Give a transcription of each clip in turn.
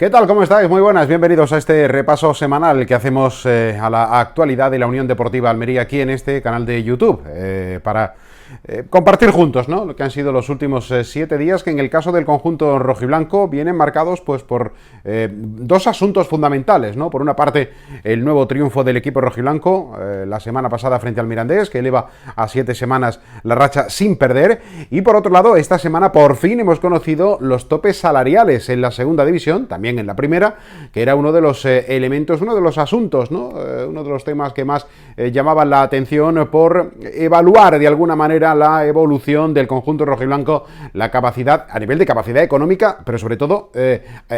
¿Qué tal? ¿Cómo estáis? Muy buenas, bienvenidos a este repaso semanal que hacemos a la actualidad de la Unión Deportiva Almería aquí en este canal de YouTube para compartir juntos, ¿no?, lo que han sido los últimos 7 días, que en el caso del conjunto rojiblanco vienen marcados pues por dos asuntos fundamentales, ¿no? Por una parte, el nuevo triunfo del equipo rojiblanco la semana pasada frente al Mirandés, que eleva a 7 semanas la racha sin perder, y por otro lado, esta semana por fin hemos conocido los topes salariales en la segunda división, también en la primera, que era uno de los elementos, uno de los asuntos, ¿no? Uno de los temas que más llamaban la atención por evaluar de alguna manera la evolución del conjunto rojiblanco, la capacidad, a nivel de capacidad económica, pero sobre todo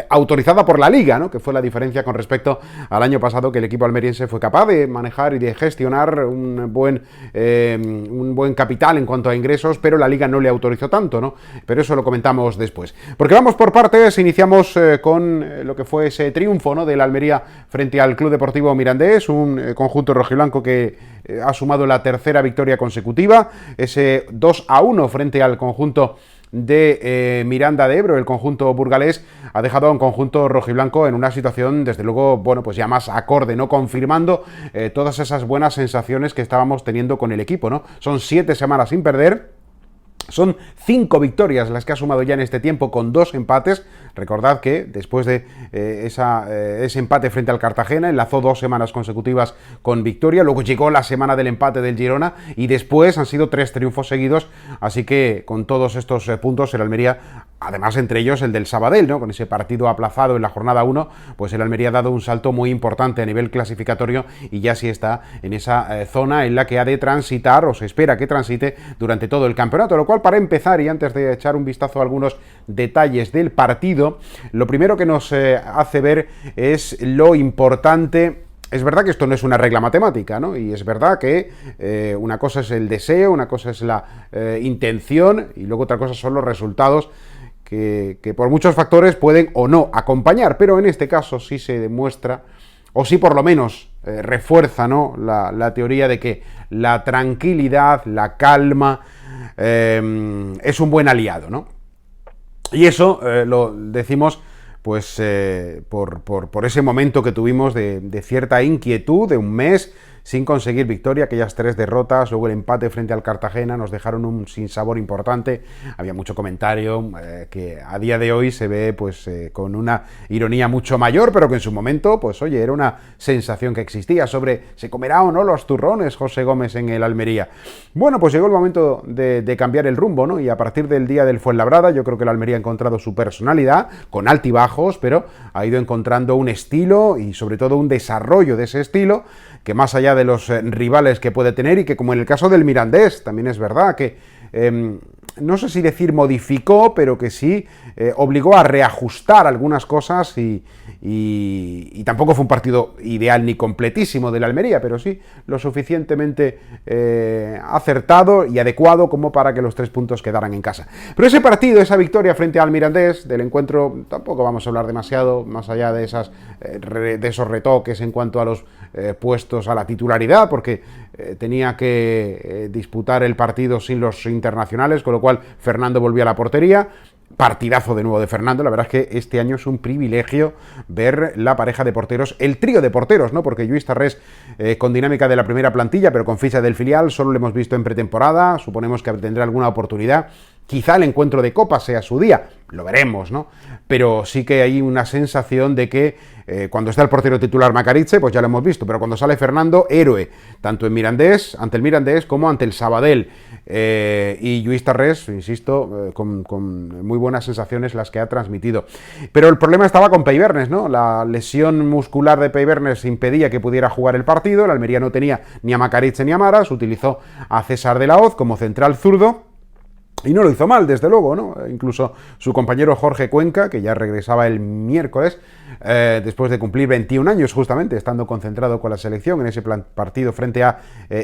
autorizada por la Liga, ¿no?, que fue la diferencia con respecto al año pasado, que el equipo almeriense fue capaz de manejar y de gestionar un buen capital en cuanto a ingresos, pero la Liga no le autorizó tanto, ¿no? Pero eso lo comentamos después. Porque vamos por partes, iniciamos con lo que fue ese triunfo, ¿no?, de la Almería frente al Club Deportivo Mirandés, un conjunto rojiblanco que ha sumado la tercera victoria consecutiva, ese 2-1 frente al conjunto de Miranda de Ebro. El conjunto burgalés ha dejado a un conjunto rojiblanco en una situación, desde luego, bueno, pues ya más acorde, ¿no?, confirmando todas esas buenas sensaciones que estábamos teniendo con el equipo, ¿no? Son 7 semanas sin perder. Son 5 victorias las que ha sumado ya en este tiempo, con 2 empates. Recordad que después de ese empate frente al Cartagena, enlazó 2 semanas consecutivas con victoria. Luego llegó la semana del empate del Girona y después han sido 3 triunfos seguidos. Así que con todos estos puntos, el Almería, además entre ellos el del Sabadell, ¿no?, con ese partido aplazado en la jornada 1, pues el Almería ha dado un salto muy importante a nivel clasificatorio y ya sí está en esa zona en la que ha de transitar, o se espera que transite durante todo el campeonato. Lo cual, para empezar, y antes de echar un vistazo a algunos detalles del partido, lo primero que nos hace ver es lo importante. Es verdad que esto no es una regla matemática, ¿no? Y es verdad que una cosa es el deseo, una cosa es la intención, y luego otra cosa son los resultados que por muchos factores pueden o no acompañar, pero en este caso sí se demuestra, o sí por lo menos refuerza, ¿no?, la teoría de que la tranquilidad, la calma, es un buen aliado, ¿no? Y eso lo decimos pues por ese momento que tuvimos de cierta inquietud, de un mes sin conseguir victoria. Aquellas 3 derrotas, luego el empate frente al Cartagena, nos dejaron un sinsabor importante. Había mucho comentario que a día de hoy se ve pues con una ironía mucho mayor, pero que en su momento, pues oye, era una sensación que existía sobre ¿se comerá o no los turrones José Gómez en el Almería? Bueno, pues llegó el momento de cambiar el rumbo, ¿no? Y a partir del día del Fuenlabrada, yo creo que el Almería ha encontrado su personalidad, con altibajos, pero ha ido encontrando un estilo y sobre todo un desarrollo de ese estilo, que más allá de los rivales que puede tener, y que, como en el caso del Mirandés, también es verdad que no sé si decir modificó, pero que sí obligó a reajustar algunas cosas y tampoco fue un partido ideal ni completísimo del Almería, pero sí lo suficientemente acertado y adecuado como para que los 3 puntos quedaran en casa. Pero ese partido, esa victoria frente al Mirandés, del encuentro tampoco vamos a hablar demasiado, más allá de esos retoques en cuanto a los puestos a la titularidad, porque tenía que disputar el partido sin los internacionales, con lo cual Fernando volvió a la portería. Partidazo de nuevo de Fernando. La verdad es que este año es un privilegio ver la pareja de porteros, el trío de porteros, ¿no? Porque Lluís Tarrés, con dinámica de la primera plantilla, pero con ficha del filial, solo lo hemos visto en pretemporada. Suponemos que tendrá alguna oportunidad. Quizá el encuentro de Copa sea su día, lo veremos, ¿no? Pero sí que hay una sensación de que cuando está el portero titular Macariche, pues ya lo hemos visto, pero cuando sale Fernando, héroe, tanto en Mirandés, ante el Mirandés, como ante el Sabadell. Y Lluís Tarrés, insisto, con muy buenas sensaciones las que ha transmitido. Pero el problema estaba con Peibernes, ¿no? La lesión muscular de Peibernes impedía que pudiera jugar el partido. El Almería no tenía ni a Macariche ni a Maras, utilizó a César de la Hoz como central zurdo. Y no lo hizo mal, desde luego, ¿no? Incluso su compañero Jorge Cuenca, que ya regresaba el miércoles, después de cumplir 21 años, justamente, estando concentrado con la selección en ese partido frente a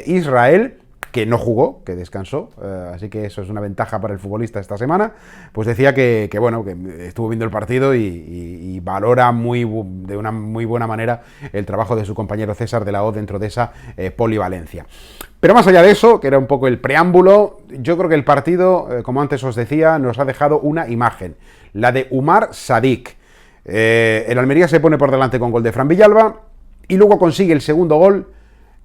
Israel, que no jugó, que descansó, así que eso es una ventaja para el futbolista esta semana, pues decía que bueno, que estuvo viendo el partido y valora de una muy buena manera el trabajo de su compañero César de la Hoz dentro de esa polivalencia. Pero más allá de eso, que era un poco el preámbulo, yo creo que el partido, como antes os decía, nos ha dejado una imagen, la de Umar Sadik. El Almería se pone por delante con gol de Fran Villalba y luego consigue el segundo gol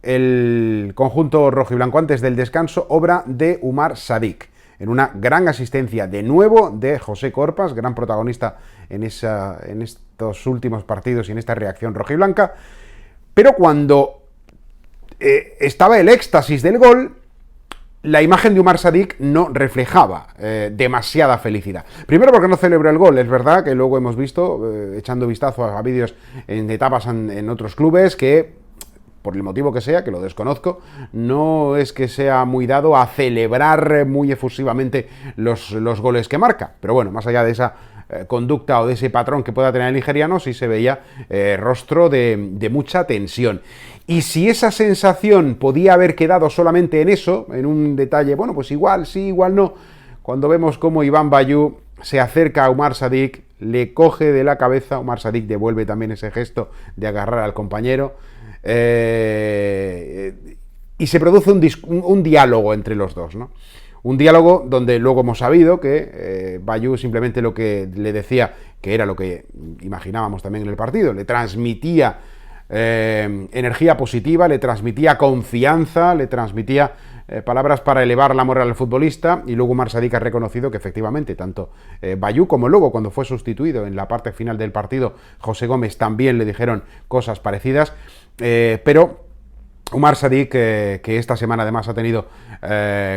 el conjunto rojiblanco antes del descanso, obra de Umar Sadik, en una gran asistencia de nuevo de José Corpas, gran protagonista en estos últimos partidos y en esta reacción rojiblanca. Pero cuando estaba el éxtasis del gol, la imagen de Umar Sadik no reflejaba demasiada felicidad. Primero porque no celebró el gol, es verdad que luego hemos visto, echando vistazo a vídeos en etapas en otros clubes, que por el motivo que sea, que lo desconozco, no es que sea muy dado a celebrar muy efusivamente los goles que marca. Pero bueno, más allá de esa conducta o de ese patrón que pueda tener el nigeriano, sí se veía rostro de mucha tensión. Y si esa sensación podía haber quedado solamente en eso, en un detalle, bueno, pues igual sí, igual no, cuando vemos cómo Iván Bayú se acerca a Umar Sadik, le coge de la cabeza, Umar Sadik devuelve también ese gesto de agarrar al compañero, y se produce un diálogo entre los dos, ¿no? Un diálogo donde luego hemos sabido que Bayú simplemente lo que le decía, que era lo que imaginábamos también en el partido, le transmitía energía positiva, le transmitía confianza, le transmitía palabras para elevar la moral al futbolista, y luego Umar Sadik ha reconocido que efectivamente tanto Bayú como luego cuando fue sustituido en la parte final del partido José Gómez también le dijeron cosas parecidas, pero Umar Sadik, que esta semana además ha tenido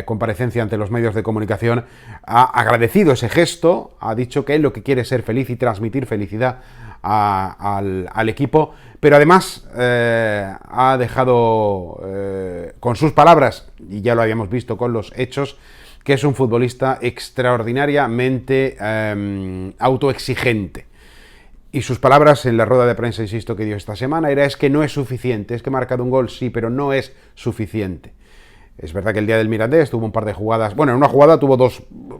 comparecencia ante los medios de comunicación, ha agradecido ese gesto, ha dicho que él lo que quiere es ser feliz y transmitir felicidad al equipo, pero además ha dejado con sus palabras, y ya lo habíamos visto con los hechos, que es un futbolista extraordinariamente autoexigente. Y sus palabras en la rueda de prensa, insisto, que dio esta semana, es que no es suficiente, es que ha marcado un gol, sí, pero no es suficiente. Es verdad que el día del Mirandés tuvo un par de jugadas, bueno, en una jugada tuvo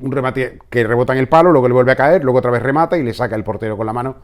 un remate que rebota en el palo, luego le vuelve a caer, luego otra vez remata y le saca el portero con la mano,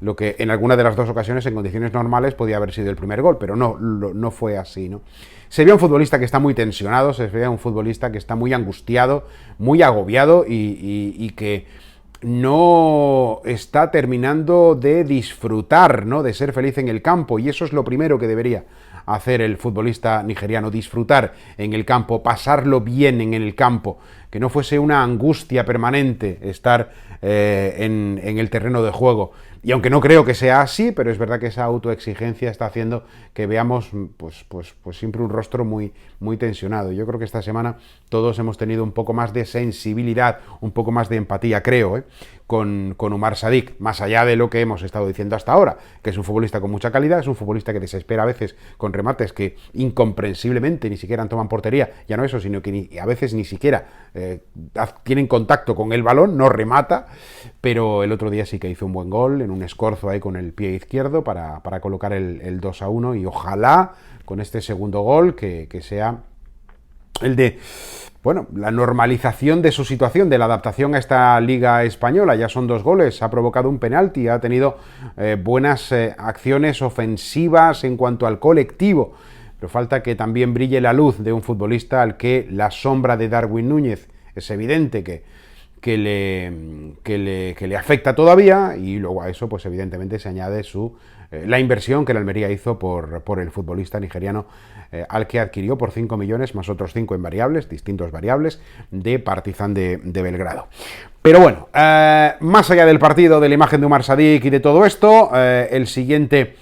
lo que en alguna de las dos ocasiones, en condiciones normales, podía haber sido el primer gol, pero no fue así, ¿no? Se ve un futbolista que está muy tensionado, se ve un futbolista que está muy angustiado, muy agobiado y que no está terminando de disfrutar, ¿no?, de ser feliz en el campo, y eso es lo primero que debería hacer el futbolista nigeriano, disfrutar en el campo, pasarlo bien en el campo, que no fuese una angustia permanente estar en el terreno de juego. Y aunque no creo que sea así, pero es verdad que esa autoexigencia está haciendo que veamos pues siempre un rostro muy, muy tensionado. Yo creo que esta semana todos hemos tenido un poco más de sensibilidad, un poco más de empatía, creo, con Umar Sadik, más allá de lo que hemos estado diciendo hasta ahora, que es un futbolista con mucha calidad, es un futbolista que desespera a veces con remates que incomprensiblemente ni siquiera toman portería, ya no eso, sino que a veces ni siquiera tienen contacto con el balón, no remata, pero el otro día sí que hizo un buen gol, en un escorzo ahí con el pie izquierdo para colocar el 2-1, y ojalá con este segundo gol que sea el de, bueno, la normalización de su situación, de la adaptación a esta Liga Española. Ya son 2 goles, ha provocado un penalti, ha tenido buenas acciones ofensivas en cuanto al colectivo, pero falta que también brille la luz de un futbolista al que la sombra de Darwin Núñez es evidente que le afecta todavía, y luego a eso pues evidentemente se añade la inversión que el Almería hizo por el futbolista nigeriano, al que adquirió por 5 millones más otros 5 en variables, distintos variables, de Partizan de Belgrado. Pero bueno, más allá del partido, de la imagen de Umar Sadik y de todo esto, el siguiente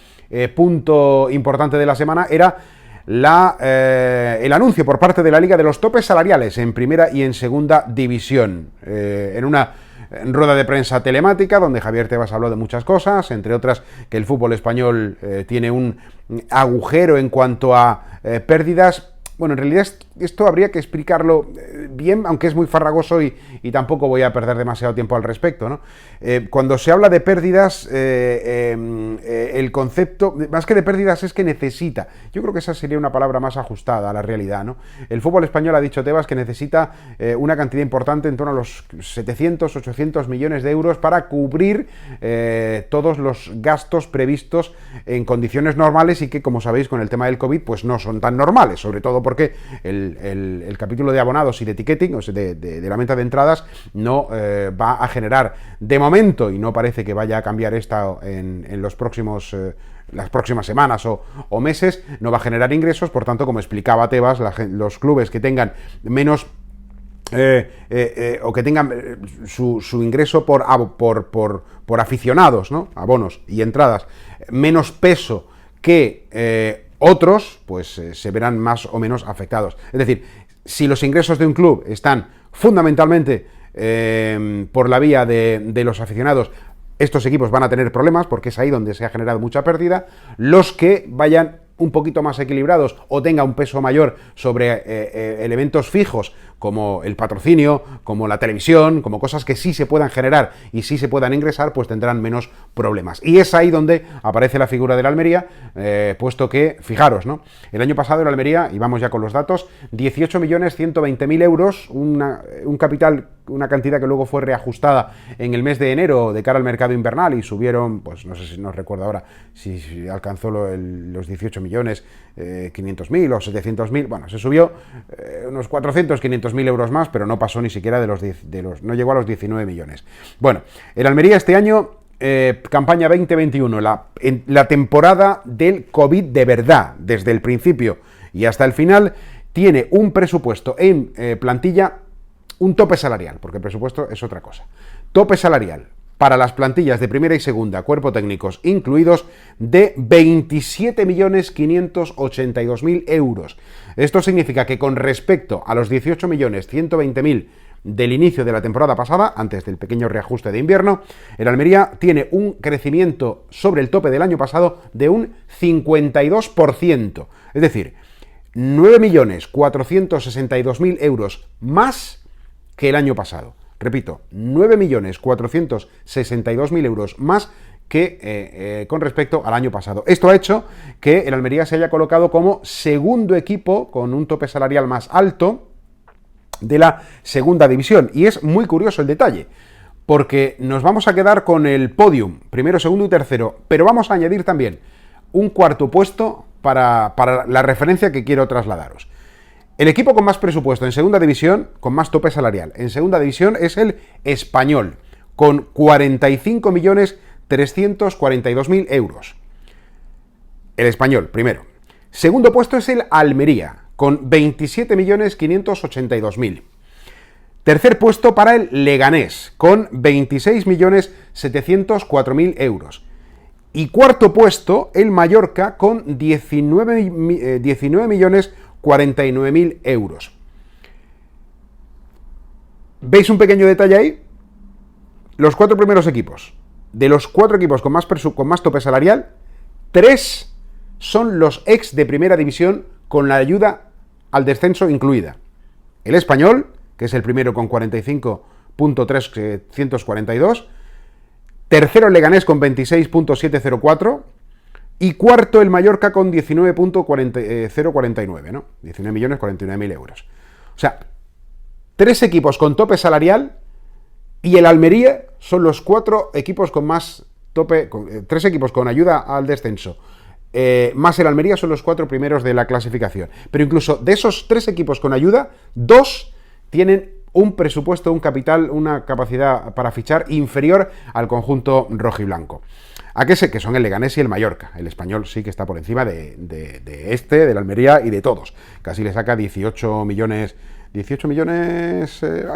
punto importante de la semana era el anuncio por parte de la Liga de los topes salariales en primera y en segunda división, en una rueda de prensa telemática donde Javier Tebas habló de muchas cosas, entre otras que el fútbol español tiene un agujero en cuanto a pérdidas. Bueno, en realidad esto habría que explicarlo bien, aunque es muy farragoso y tampoco voy a perder demasiado tiempo al respecto, ¿no? Cuando se habla de pérdidas, el concepto, más que de pérdidas, es que necesita. Yo creo que esa sería una palabra más ajustada a la realidad, ¿no? El fútbol español, ha dicho Tebas, que necesita una cantidad importante, en torno a los 700, 800 millones de euros para cubrir todos los gastos previstos en condiciones normales y que, como sabéis, con el tema del COVID, pues no son tan normales, sobre todo porque el capítulo de abonados y de ticketing, o sea, de la venta de entradas, no va a generar, de momento, y no parece que vaya a cambiar esta en los próximos las próximas semanas o meses, no va a generar ingresos. Por tanto, como explicaba Tebas, los clubes que tengan menos o que tengan su ingreso por aficionados, ¿no? Abonos y entradas, menos peso que otros, pues se verán más o menos afectados. Es decir, si los ingresos de un club están fundamentalmente por la vía de los aficionados, estos equipos van a tener problemas porque es ahí donde se ha generado mucha pérdida. Los que vayan un poquito más equilibrados o tenga un peso mayor sobre elementos fijos como el patrocinio, como la televisión, como cosas que sí se puedan generar y sí se puedan ingresar, pues tendrán menos problemas. Y es ahí donde aparece la figura del Almería, puesto que, fijaros, ¿no? El año pasado el Almería, y vamos ya con los datos, 18.120.000 euros, un capital, una cantidad que luego fue reajustada en el mes de enero de cara al mercado invernal y subieron, pues no sé si no recuerdo ahora si alcanzó los 18.500.000 o 700.000, bueno, se subió unos 400-500.000 euros más, pero no pasó ni siquiera no llegó a los 19 millones. Bueno, el Almería este año, campaña 2021, la temporada del COVID de verdad, desde el principio y hasta el final, tiene un presupuesto en plantilla, un tope salarial, porque el presupuesto es otra cosa. Tope salarial para las plantillas de primera y segunda, cuerpo técnicos incluidos, de 27.582.000 euros. Esto significa que con respecto a los 18.120.000 del inicio de la temporada pasada, antes del pequeño reajuste de invierno, el Almería tiene un crecimiento sobre el tope del año pasado de un 52%. Es decir, 9.462.000 euros más que el año pasado. Repito, 9.462.000 euros más que con respecto al año pasado. Esto ha hecho que el Almería se haya colocado como segundo equipo con un tope salarial más alto de la segunda división. Y es muy curioso el detalle, porque nos vamos a quedar con el podium, primero, segundo y tercero, pero vamos a añadir también un cuarto puesto para la referencia que quiero trasladaros. El equipo con más presupuesto en segunda división, con más tope salarial en segunda división, es el Español, con 45.342.000 euros. El Español, primero. Segundo puesto es el Almería, con 27.582.000. Tercer puesto para el Leganés, con 26.704.000 euros. Y cuarto puesto, el Mallorca, con 19.049.000 euros. ¿Veis un pequeño detalle ahí? Los cuatro primeros equipos. De los cuatro equipos con más tope salarial, 3 son los ex de primera división con la ayuda al descenso incluida. El Español, que es el primero con 45.342, tercero el Leganés con 26.704 y cuarto el Mallorca con 19.049, ¿no? 19.049.000 euros. O sea, 3 equipos con tope salarial y el Almería son los 4 equipos con más tope, 3 equipos con ayuda al descenso, más el Almería son los 4 primeros de la clasificación. Pero incluso de esos 3 equipos con ayuda, 2 tienen un presupuesto, un capital, una capacidad para fichar inferior al conjunto rojiblanco. ¿A qué sé? Que son el Leganés y el Mallorca. El Español sí que está por encima del Almería y de todos. Casi le saca 18 millones,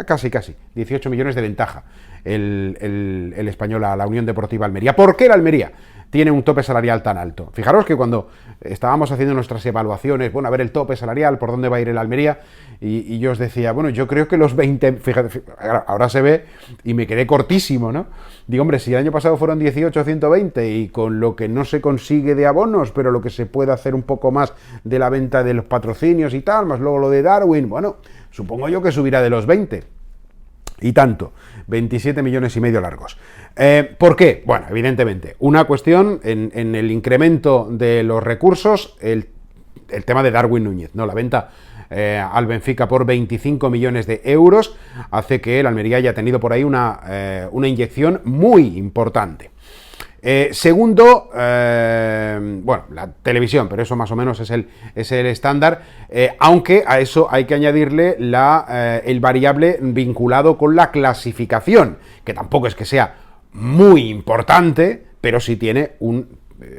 casi, 18 millones de ventaja el Español a la Unión Deportiva Almería. ¿Por qué el Almería tiene un tope salarial tan alto? Fijaros que cuando estábamos haciendo nuestras evaluaciones, bueno, a ver el tope salarial, por dónde va a ir el Almería, y yo os decía, bueno, yo creo que los 20, fíjate, ahora se ve, y me quedé cortísimo, ¿no? Digo, hombre, si el año pasado fueron 18.120 y con lo que no se consigue de abonos, pero lo que se puede hacer un poco más de la venta de los patrocinios y tal, más luego lo de Darwin, bueno, supongo yo que subirá de los 20. Y tanto, 27 millones y medio largos. ¿Por qué? Bueno, evidentemente, una cuestión en el incremento de los recursos, el tema de Darwin Núñez, ¿no? La venta al Benfica por 25 millones de euros hace que el Almería haya tenido por ahí una inyección muy importante. Segundo, bueno, la televisión, pero eso más o menos es el estándar, aunque a eso hay que añadirle el variable vinculado con la clasificación, que tampoco es que sea muy importante, pero sí tiene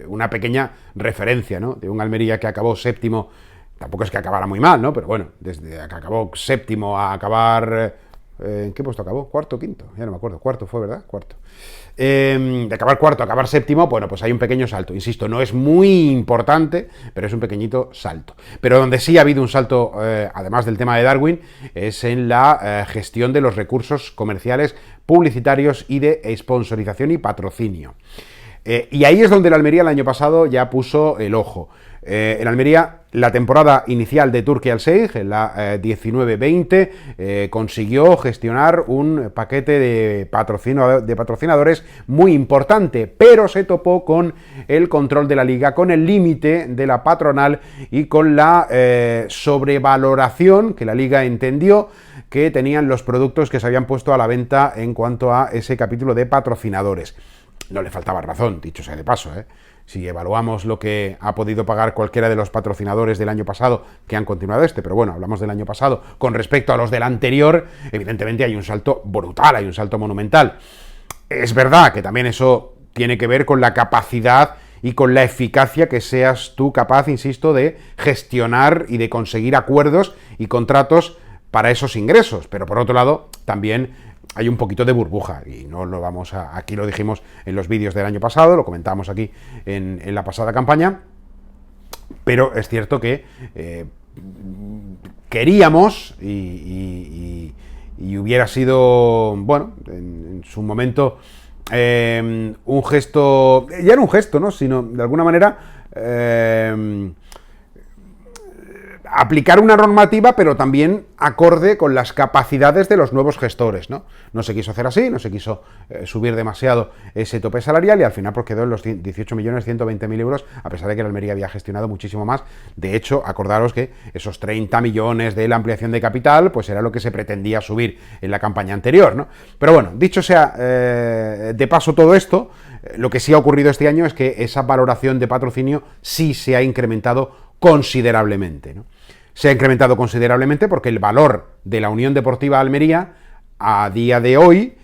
una pequeña referencia, ¿no? De un Almería que acabó séptimo, tampoco es que acabara muy mal, ¿no? Pero bueno, desde que acabó séptimo a acabar... ¿en qué puesto acabó? ¿Cuarto o quinto? Ya no me acuerdo. Cuarto fue, ¿verdad? Cuarto. De acabar cuarto a acabar séptimo, bueno, pues hay un pequeño salto. Insisto, no es muy importante, pero es un pequeñito salto. Pero donde sí ha habido un salto, además del tema de Darwin, es en la gestión de los recursos comerciales, publicitarios y de sponsorización y patrocinio. Y ahí es donde el Almería el año pasado ya puso el ojo. El Almería, la temporada inicial de Turki Al-Sheikh, en la 19-20, consiguió gestionar un paquete de patrocinadores muy importante, pero se topó con el control de la liga, con el límite de la patronal y con la sobrevaloración que la liga entendió que tenían los productos que se habían puesto a la venta en cuanto a ese capítulo de patrocinadores. No le faltaba razón, dicho sea de paso, ¿eh? Si evaluamos lo que ha podido pagar cualquiera de los patrocinadores del año pasado, que han continuado pero bueno, hablamos del año pasado, con respecto a los del anterior, evidentemente hay un salto brutal, hay un salto monumental. Es verdad que también eso tiene que ver con la capacidad y con la eficacia que seas tú capaz, insisto, de gestionar y de conseguir acuerdos y contratos para esos ingresos, pero por otro lado, también hay un poquito de burbuja y no lo vamos a... Aquí lo dijimos en los vídeos del año pasado, lo comentamos aquí en la pasada campaña, pero es cierto que queríamos y hubiera sido, bueno, en su momento un gesto, ya no un gesto, ¿no? Sino de alguna manera aplicar una normativa, pero también acorde con las capacidades de los nuevos gestores, ¿no? No se quiso hacer así, no se quiso subir demasiado ese tope salarial y al final pues quedó en los 18.120.000 euros, a pesar de que la Almería había gestionado muchísimo más. De hecho, acordaros que esos 30 millones de la ampliación de capital, pues era lo que se pretendía subir en la campaña anterior, ¿no? Pero bueno, dicho sea de paso todo esto, lo que sí ha ocurrido este año es que esa valoración de patrocinio sí se ha incrementado considerablemente, ¿no? Se ha incrementado considerablemente porque el valor de la Unión Deportiva Almería a día de hoy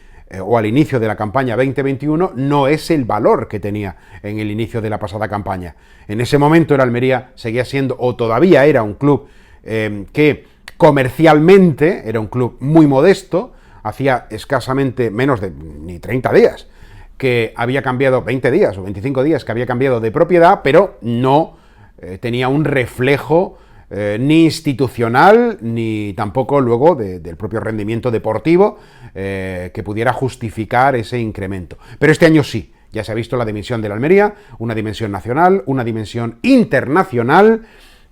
o al inicio de la campaña 2021 no es el valor que tenía en el inicio de la pasada campaña. En ese momento el Almería seguía siendo, o todavía era, un club que comercialmente era un club muy modesto. Hacía escasamente menos de ni 30 días que había cambiado, 20 días o 25 días que había cambiado de propiedad, pero no tenía un reflejo ni institucional, ni tampoco luego del propio rendimiento deportivo que pudiera justificar ese incremento. Pero este año sí, ya se ha visto la dimensión de la Almería, una dimensión nacional, una dimensión internacional,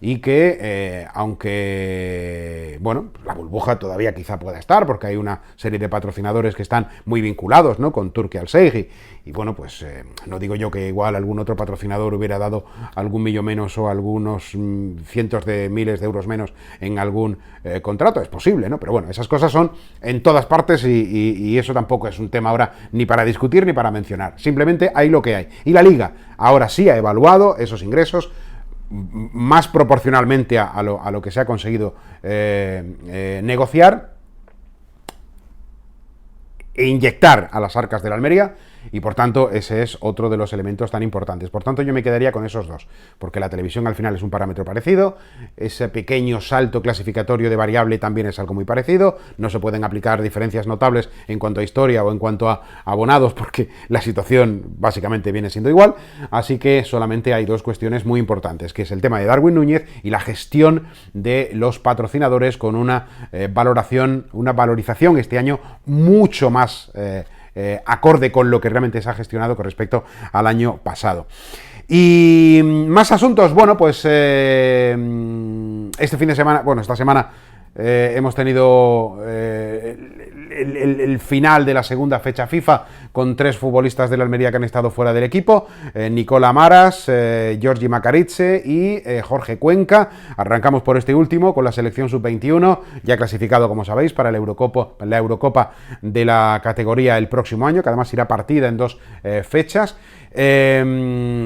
y que, aunque, bueno, la burbuja todavía quizá pueda estar, porque hay una serie de patrocinadores que están muy vinculados, ¿no?, con Turki Al-Sheikh, y bueno, pues no digo yo que igual algún otro patrocinador hubiera dado algún millón menos o algunos cientos de miles de euros menos en algún contrato, es posible, ¿no? Pero bueno, esas cosas son en todas partes y eso tampoco es un tema ahora ni para discutir ni para mencionar, simplemente hay lo que hay. Y la Liga ahora sí ha evaluado esos ingresos más proporcionalmente a lo que se ha conseguido negociar e inyectar a las arcas de la Almería, y por tanto ese es otro de los elementos tan importantes. Por tanto yo me quedaría con esos dos, porque la televisión al final es un parámetro parecido, ese pequeño salto clasificatorio de variable también es algo muy parecido, no se pueden aplicar diferencias notables en cuanto a historia o en cuanto a abonados, porque la situación básicamente viene siendo igual, así que solamente hay dos cuestiones muy importantes, que es el tema de Darwin Núñez y la gestión de los patrocinadores, con una valorización este año mucho más acorde con lo que realmente se ha gestionado con respecto al año pasado. Y más asuntos, bueno, pues este fin de semana, bueno, esta semana hemos tenido el final de la segunda fecha FIFA con 3 futbolistas de la Almería que han estado fuera del equipo, Nicola Maras, Giorgi Macarize y Jorge Cuenca. Arrancamos por este último con la selección sub-21, ya clasificado, como sabéis, para la Eurocopa de la categoría el próximo año, que además irá partida en 2 fechas.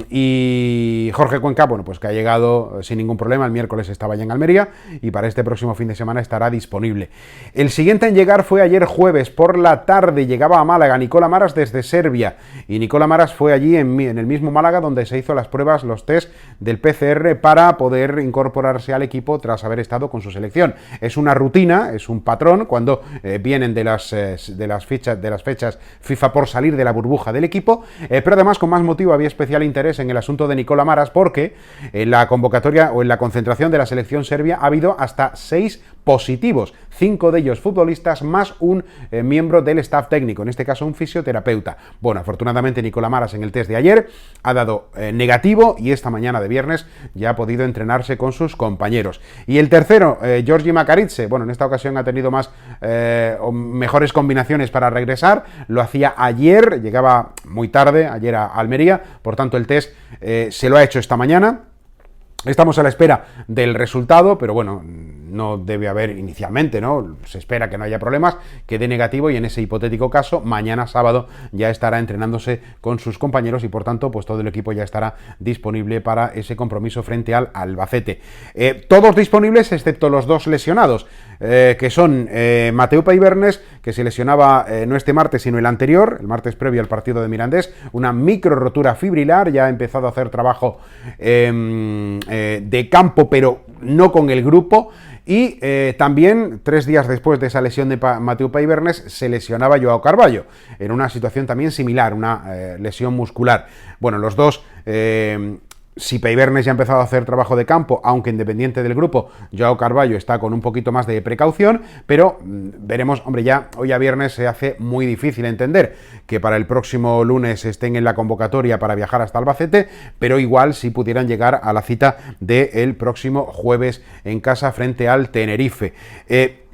Y Jorge Cuenca, bueno, pues que ha llegado sin ningún problema, el miércoles estaba ya en Almería y para este próximo fin de semana estará disponible. El siguiente en llegar fue ayer jueves por la tarde, llegaba a Málaga Nicola Maras desde Serbia, y Nicola Maras fue allí en el mismo Málaga donde se hizo las pruebas, los test del PCR para poder incorporarse al equipo tras haber estado con su selección. Es una rutina, es un patrón cuando vienen de las fechas FIFA por salir de la burbuja del equipo, pero además con más motivo había especial interés en el asunto de Nicola Maras porque en la convocatoria o en la concentración de la selección serbia ha habido hasta 6 positivos, 5 de ellos futbolistas más un miembro del staff técnico, en este caso un fisioterapeuta. Bueno, afortunadamente Nicola Maras en el test de ayer ha dado negativo y esta mañana de viernes ya ha podido entrenarse con sus compañeros. Y el tercero, Giorgi Macarize, bueno, en esta ocasión ha tenido mejores combinaciones para regresar, lo hacía ayer, llegaba muy tarde, ayer a Almería, por tanto el test se lo ha hecho esta mañana. Estamos a la espera del resultado, pero bueno, no debe haber inicialmente, ¿no? Se espera que no haya problemas, que dé negativo y en ese hipotético caso, mañana sábado ya estará entrenándose con sus compañeros y por tanto, pues todo el equipo ya estará disponible para ese compromiso frente al Albacete. Todos disponibles excepto los 2 lesionados, que son Mateu Peibernes, que se lesionaba no este martes sino el anterior, el martes previo al partido de Mirandés, una micro rotura fibrilar, ya ha empezado a hacer trabajo de campo pero no con el grupo. Y también 3 días después de esa lesión de Mateu Peibernes se lesionaba Joao Carballo en una situación también similar, una lesión muscular. Bueno, los dos, si Peibernes ya ha empezado a hacer trabajo de campo, aunque independiente del grupo, Joao Carballo está con un poquito más de precaución, pero veremos, hombre, ya hoy a viernes se hace muy difícil entender que para el próximo lunes estén en la convocatoria para viajar hasta Albacete, pero igual si pudieran llegar a la cita del próximo jueves en casa frente al Tenerife.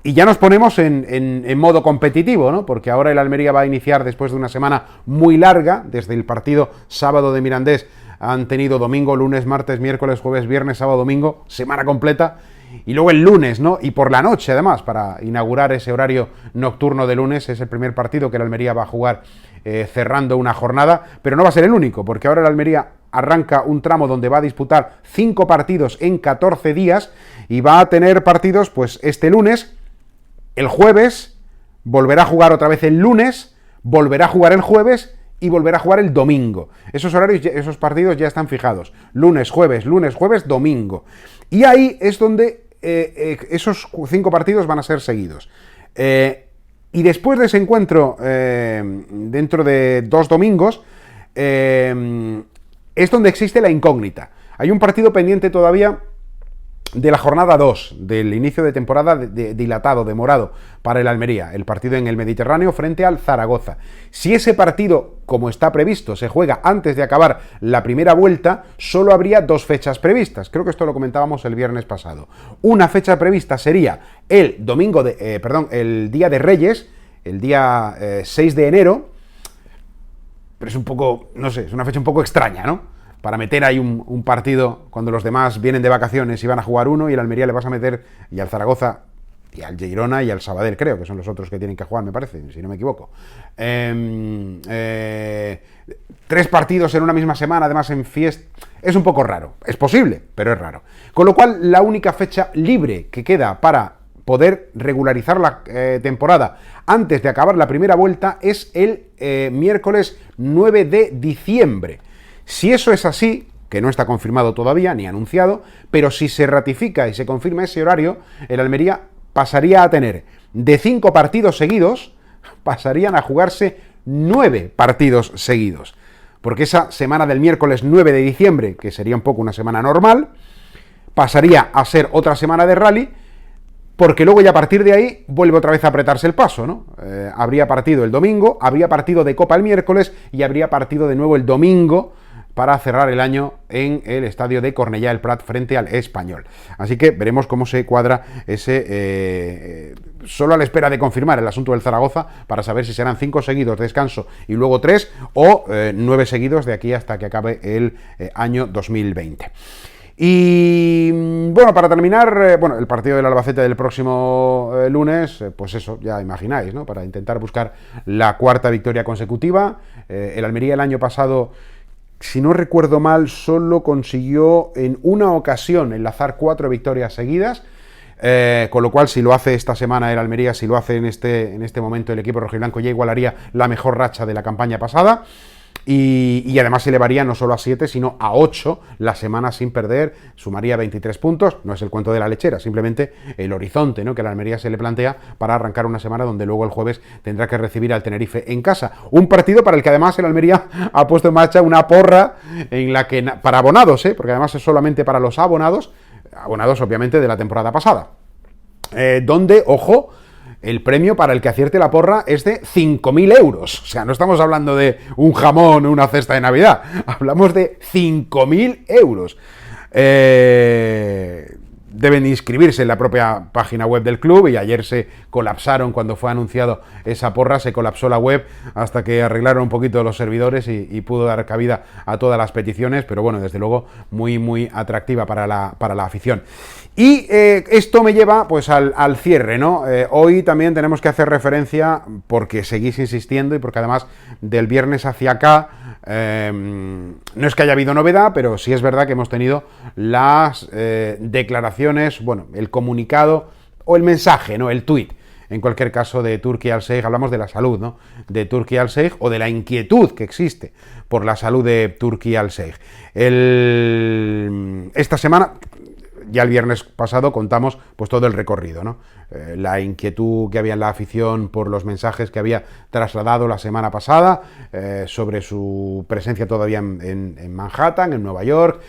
Y ya nos ponemos en modo competitivo, ¿no? Porque ahora el Almería va a iniciar después de una semana muy larga, desde el partido sábado de Mirandés. Han tenido domingo, lunes, martes, miércoles, jueves, viernes, sábado, domingo, semana completa. Y luego el lunes, ¿no? Y por la noche, además, para inaugurar ese horario nocturno de lunes, es el primer partido que el Almería va a jugar cerrando una jornada. Pero no va a ser el único, porque ahora el Almería arranca un tramo donde va a disputar 5 partidos en 14 días y va a tener partidos, pues, este lunes, el jueves, volverá a jugar otra vez el lunes, volverá a jugar el jueves y volverá a jugar el domingo. Esos horarios, esos partidos ya están fijados. Lunes, jueves, domingo. Y ahí es donde esos 5 partidos van a ser seguidos. Y después de ese encuentro, dentro de 2 domingos, es donde existe la incógnita. Hay un partido pendiente todavía de la jornada 2, del inicio de temporada dilatado, demorado para el Almería, el partido en el Mediterráneo frente al Zaragoza. Si ese partido, como está previsto, se juega antes de acabar la primera vuelta, solo habría 2 fechas previstas. Creo que esto lo comentábamos el viernes pasado. Una fecha prevista sería el Día de Reyes, el día 6 de enero, pero es un poco, no sé, es una fecha un poco extraña, ¿no? Para meter ahí un partido cuando los demás vienen de vacaciones y van a jugar uno y el Almería le vas a meter, y al Zaragoza, y al Girona y al Sabadell, creo, que son los otros que tienen que jugar, me parece, si no me equivoco. 3 partidos en una misma semana, además en fiesta, es un poco raro. Es posible, pero es raro. Con lo cual, la única fecha libre que queda para poder regularizar la temporada antes de acabar la primera vuelta es el miércoles 9 de diciembre. Si eso es así, que no está confirmado todavía, ni anunciado, pero si se ratifica y se confirma ese horario, el Almería pasaría a tener de 5 partidos seguidos, pasarían a jugarse 9 partidos seguidos. Porque esa semana del miércoles 9 de diciembre, que sería un poco una semana normal, pasaría a ser otra semana de rally, porque luego ya a partir de ahí vuelve otra vez a apretarse el paso, ¿no? Habría partido el domingo, habría partido de Copa el miércoles y habría partido de nuevo el domingo para cerrar el año en el estadio de Cornellá del Prat frente al Español. Así que veremos cómo se cuadra ese, solo a la espera de confirmar el asunto del Zaragoza, para saber si serán 5 seguidos de descanso y luego 3 o 9 seguidos de aquí hasta que acabe el año 2020. Y bueno, para terminar, bueno, el partido del Albacete del próximo lunes, pues eso, ya imagináis, ¿no? Para intentar buscar la 4ª victoria consecutiva. El Almería el año pasado, si no recuerdo mal, solo consiguió en una ocasión enlazar 4 victorias seguidas. Con lo cual, si lo hace esta semana el Almería, si lo hace en este momento el equipo rojiblanco, ya igualaría la mejor racha de la campaña pasada. Y además se elevaría no solo a 7, sino a 8 la semana sin perder, sumaría 23 puntos, no es el cuento de la lechera, simplemente el horizonte, ¿no?, que la Almería se le plantea para arrancar una semana donde luego el jueves tendrá que recibir al Tenerife en casa. Un partido para el que además el Almería ha puesto en marcha una porra en la que, para abonados, porque además es solamente para los abonados obviamente de la temporada pasada, donde, ojo, el premio para el que acierte la porra es de 5.000 euros. O sea, no estamos hablando de un jamón o una cesta de Navidad. Hablamos de 5.000 euros. Deben inscribirse en la propia página web del club, y ayer se colapsaron cuando fue anunciado esa porra, se colapsó la web hasta que arreglaron un poquito los servidores y pudo dar cabida a todas las peticiones, pero bueno, desde luego muy muy atractiva para la afición. Y esto me lleva pues al cierre, ¿no? Hoy también tenemos que hacer referencia, porque seguís insistiendo y porque además del viernes hacia acá no es que haya habido novedad, pero sí es verdad que hemos tenido las declaraciones, bueno, el comunicado o el mensaje, ¿no?, el tuit, en cualquier caso, de Turki Al-Sheikh. Hablamos de la salud, ¿no?, de Turki Al-Sheikh, o de la inquietud que existe por la salud de Turki Al-Sheikh. Esta semana, ya el viernes pasado, contamos pues todo el recorrido, ¿no? La inquietud que había en la afición por los mensajes que había trasladado la semana pasada sobre su presencia todavía en Manhattan, en Nueva York,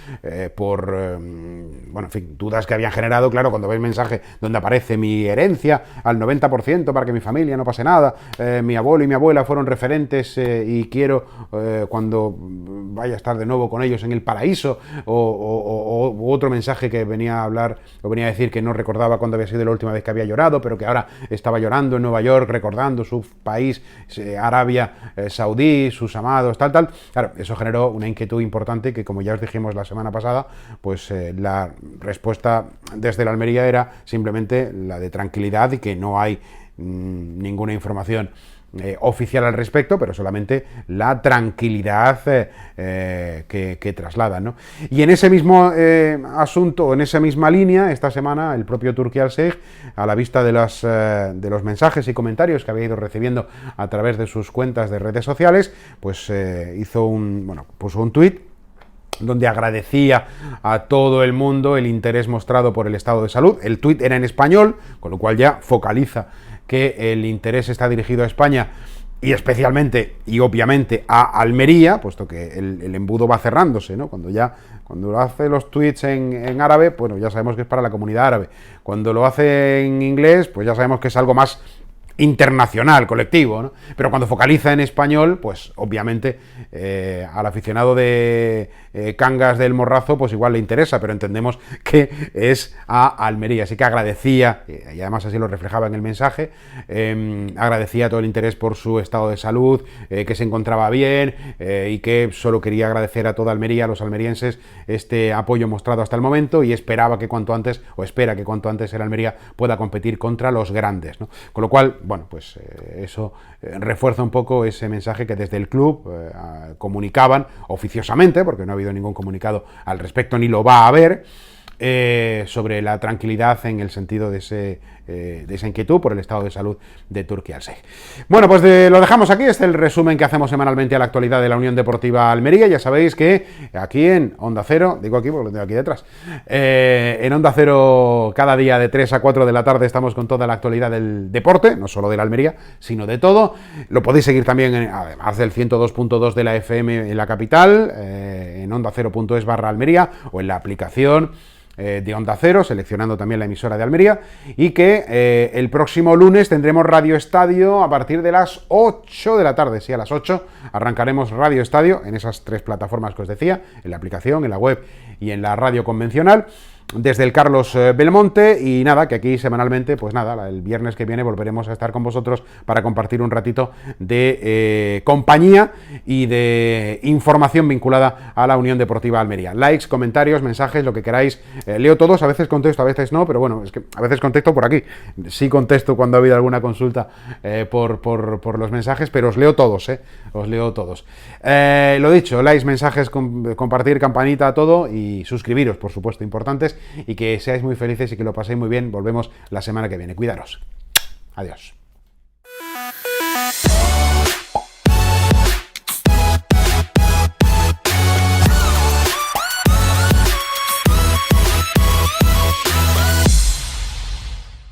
por, bueno, en fin, dudas que habían generado, claro, cuando ves mensaje donde aparece mi herencia al 90% para que mi familia no pase nada, mi abuelo y mi abuela fueron referentes y quiero cuando vaya a estar de nuevo con ellos en el paraíso, o otro mensaje que venía a hablar o venía a decir que no recordaba cuándo había sido la última vez que había llorado, pero que ahora estaba llorando en Nueva York, recordando su país, Arabia Saudí, sus amados, tal. Claro, eso generó una inquietud importante que, como ya os dijimos la semana pasada, pues la respuesta desde la Almería era simplemente la de tranquilidad y que no hay ninguna información oficial al respecto, pero solamente la tranquilidad que trasladan, ¿no? Y en ese mismo asunto, en esa misma línea, esta semana el propio Turki Al-Sheikh, a la vista de los mensajes y comentarios que había ido recibiendo a través de sus cuentas de redes sociales, pues puso un tuit donde agradecía a todo el mundo el interés mostrado por el estado de salud. El tuit era en español, con lo cual ya focaliza que el interés está dirigido a España y especialmente y obviamente a Almería, puesto que el embudo va cerrándose, ¿no? Cuando hace los tweets en árabe, bueno, ya sabemos que es para la comunidad árabe. Cuando lo hace en inglés, pues ya sabemos que es algo más internacional, colectivo, ¿no? Pero cuando focaliza en español, pues obviamente al aficionado de Cangas del Morrazo, pues igual le interesa, pero entendemos que es a Almería. Así que agradecía, y además así lo reflejaba en el mensaje, agradecía todo el interés por su estado de salud, que se encontraba bien, y que solo quería agradecer a toda Almería, a los almerienses, este apoyo mostrado hasta el momento, y esperaba que cuanto antes, o espera que cuanto antes el Almería pueda competir contra los grandes, ¿no? Con lo cual, bueno, pues eso refuerza un poco ese mensaje que desde el club comunicaban oficiosamente, porque no ha habido ningún comunicado al respecto ni lo va a haber, sobre la tranquilidad en el sentido de esa inquietud por el estado de salud de Turki Al-Sheikh. Bueno, pues lo dejamos aquí. Este es el resumen que hacemos semanalmente a la actualidad de la Unión Deportiva Almería. Ya sabéis que aquí en Onda Cero, digo aquí porque lo tengo aquí detrás, en Onda Cero cada día de 3 a 4 de la tarde estamos con toda la actualidad del deporte, no solo de la Almería, sino de todo. Lo podéis seguir también, además del 102.2 de la FM en la capital, en ondacero.es/Almería, o en la aplicación de Onda Cero, seleccionando también la emisora de Almería, y que el próximo lunes tendremos Radio Estadio a partir de las 8 de la tarde. Sí, a las 8 arrancaremos Radio Estadio en esas 3 plataformas que os decía, en la aplicación, en la web y en la radio convencional, desde el Carlos Belmonte. Y nada, que aquí semanalmente, pues nada, el viernes que viene volveremos a estar con vosotros para compartir un ratito de compañía y de información vinculada a la Unión Deportiva Almería. Likes, comentarios, mensajes, lo que queráis, leo todos, a veces contesto, a veces no, pero bueno, es que a veces contesto por aquí, sí contesto cuando ha habido alguna consulta por los mensajes, pero os leo todos, os leo todos. Lo dicho, likes, mensajes, compartir, campanita, todo, y suscribiros, por supuesto, importantes, y que seáis muy felices y que lo paséis muy bien. Volvemos la semana que viene. Cuidaros. Adiós.